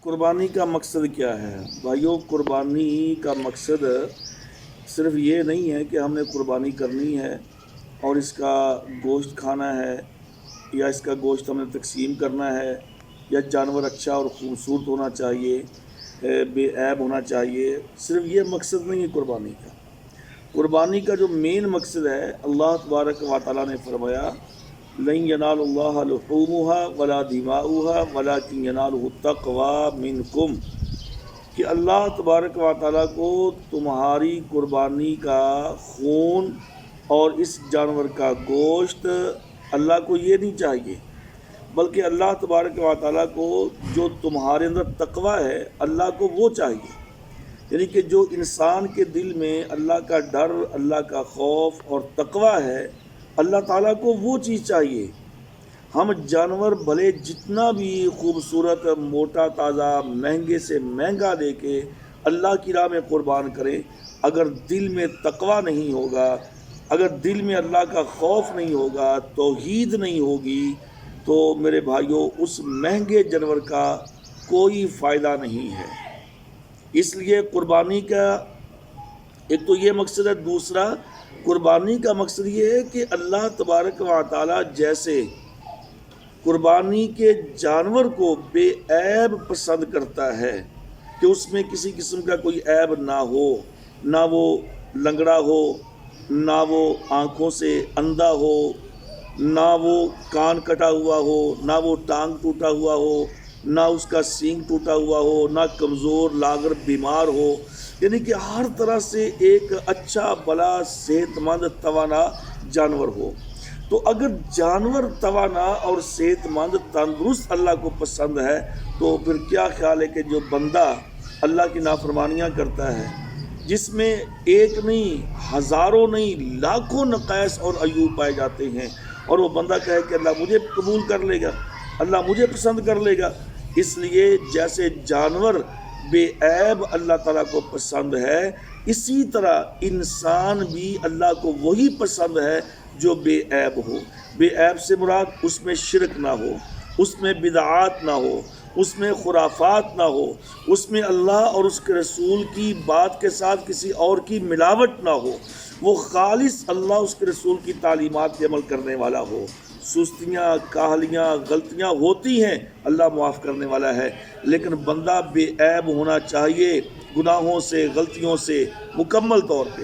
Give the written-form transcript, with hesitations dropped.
قربانی کا مقصد کیا ہے بھائیو؟ قربانی کا مقصد صرف یہ نہیں ہے کہ ہم نے قربانی کرنی ہے اور اس کا گوشت کھانا ہے یا اس کا گوشت ہم نے تقسیم کرنا ہے یا جانور اچھا اور خوبصورت ہونا چاہیے، بے عیب ہونا چاہیے۔ صرف یہ مقصد نہیں ہے قربانی کا۔ قربانی کا جو مین مقصد ہے، اللہ تبارک و تعالیٰ نے فرمایا لن ینال اللہ لحومها ولا دماؤها ولکن ینالہ التقوی منکم، کہ اللہ تبارک و تعالیٰ کو تمہاری قربانی کا خون اور اس جانور کا گوشت اللہ کو یہ نہیں چاہیے، بلکہ اللہ تبارک و تعالیٰ کو جو تمہارے اندر تقوی ہے اللہ کو وہ چاہیے۔ یعنی کہ جو انسان کے دل میں اللہ کا ڈر، اللہ کا خوف اور تقوی ہے، اللہ تعالیٰ کو وہ چیز چاہیے۔ ہم جانور بھلے جتنا بھی خوبصورت، موٹا تازہ، مہنگے سے مہنگا دے کے اللہ کی راہ میں قربان کریں، اگر دل میں تقوی نہیں ہوگا، اگر دل میں اللہ کا خوف نہیں ہوگا، توحید نہیں ہوگی، تو میرے بھائیوں اس مہنگے جانور کا کوئی فائدہ نہیں ہے۔ اس لیے قربانی کا ایک تو یہ مقصد ہے، دوسرا قربانی کا مقصد یہ ہے کہ اللہ تبارک و تعالیٰ جیسے قربانی کے جانور کو بے عیب پسند کرتا ہے کہ اس میں کسی قسم کا کوئی عیب نہ ہو، نہ وہ لنگڑا ہو، نہ وہ آنکھوں سے اندھا ہو، نہ وہ کان کٹا ہوا ہو، نہ وہ ٹانگ ٹوٹا ہوا ہو، نہ اس کا سینگ ٹوٹا ہوا ہو، نہ کمزور لاغر بیمار ہو، یعنی کہ ہر طرح سے ایک اچھا بھلا صحت مند توانا جانور ہو۔ تو اگر جانور توانا اور صحت مند تندرست اللہ کو پسند ہے، تو پھر کیا خیال ہے کہ جو بندہ اللہ کی نافرمانیاں کرتا ہے، جس میں ایک نہیں، ہزاروں نہیں، لاکھوں نقائص اور عیوب پائے جاتے ہیں، اور وہ بندہ کہے کہ اللہ مجھے قبول کر لے گا، اللہ مجھے پسند کر لے گا۔ اس لیے جیسے جانور بے عیب اللہ تعالیٰ کو پسند ہے، اسی طرح انسان بھی اللہ کو وہی پسند ہے جو بے عیب ہو۔ بے عیب سے مراد اس میں شرک نہ ہو، اس میں بدعات نہ ہو، اس میں خرافات نہ ہو، اس میں اللہ اور اس کے رسول کی بات کے ساتھ کسی اور کی ملاوٹ نہ ہو، وہ خالص اللہ اس کے رسول کی تعلیمات پہ عمل کرنے والا ہو۔ سستیاں، کاہلیاں، غلطیاں ہوتی ہیں، اللہ معاف کرنے والا ہے، لیکن بندہ بے عیب ہونا چاہیے گناہوں سے، غلطیوں سے مکمل طور پہ۔